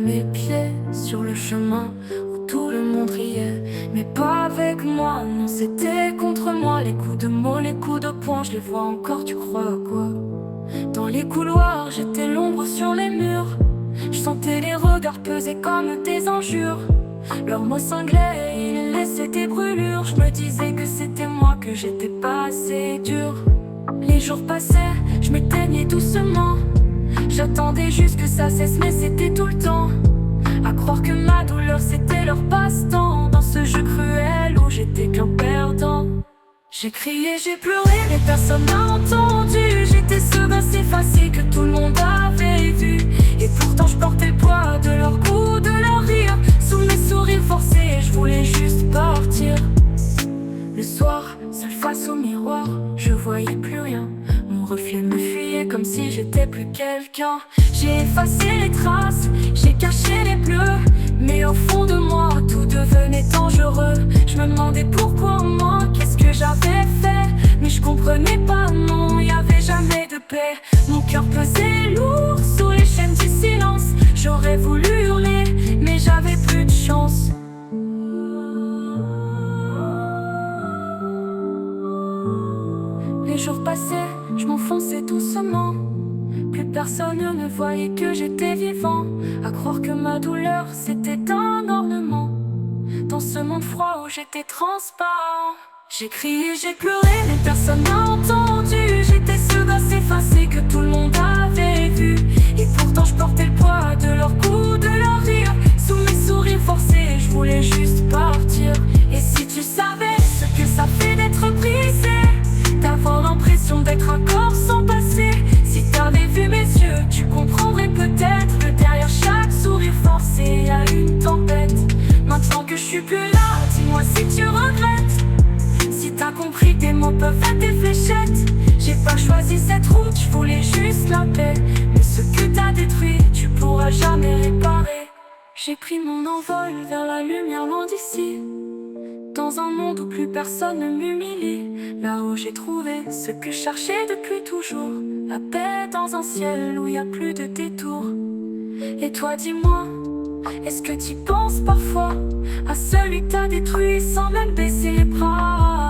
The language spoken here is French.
mes pieds sur le chemin où tout le monde riait, mais pas avec moi, non c'était contre moi. Les coups de mots, les coups de poing, je les vois encore, tu crois à quoi? Dans les couloirs, j'étais l'ombre sur les murs. Je sentais les regards peser comme des injures. Leurs mots cinglaient, ils laissaient des brûlures. Je me disais que c'était moi, que j'étais pas assez dur. Les jours passaient, je m'éteignais doucement. J'attendais juste que ça cesse, mais c'était tout le temps. À croire que ma douleur c'était leur passe-temps, dans ce jeu cruel où j'étais qu'un perdant. J'ai crié, j'ai pleuré, mais personne n'a entendu. J'étais seul, assez facile que tout le monde avait vu. Et pourtant je portais le poids de leurs coups, de leurs rires. Sous mes sourires forcés, je voulais juste partir. Le soir, seul face au miroir, je voyais plus rien. Mon reflet me fuyait comme si j'étais plus quelqu'un. J'ai effacé les traces, j'ai caché les bleus, mais au fond de moi, tout devenait dangereux. Je me demandais pourquoi moi, qu'est-ce que j'avais fait. Mais je comprenais pas, non, y avait jamais de paix. Mon cœur pesait lourd sous les chaînes du silence. J'aurais voulu hurler, mais j'avais plus de chance. Les jours passaient, je m'enfonçais doucement. Plus personne ne voyait que j'étais vivant. À croire que ma douleur c'était un ornement dans ce monde froid où j'étais transparent. J'ai crié, j'ai pleuré, mais personne n'a entendu. J'étais ce gosse effacé que tout le monde avait vu. Et pourtant je portais le poids de leurs coups, de leurs rires. Sous mes sourires forcés, je voulais juste partir. Et si tu savais ce que ça fait d'être brisé, d'avoir l'impression d'être un corps sans passé. Si t'avais vu mes yeux, tu comprendrais peut-être que derrière chaque sourire forcé y a une tempête. Maintenant que je suis plus là, dis-moi si tu regrettes. Si t'as compris que tes mots peuvent être des fléchettes. J'ai pas choisi cette route, je voulais juste la paix. Mais ce que t'as détruit, tu pourras jamais réparer. J'ai pris mon envol vers la lumière loin d'ici, dans un monde où plus personne ne m'humilie. Là où j'ai trouvé ce que je cherchais depuis toujours, la paix dans un ciel où y a plus de détours. Et toi dis-moi, est-ce que t'y penses parfois à celui que t'as détruit sans même baisser les bras?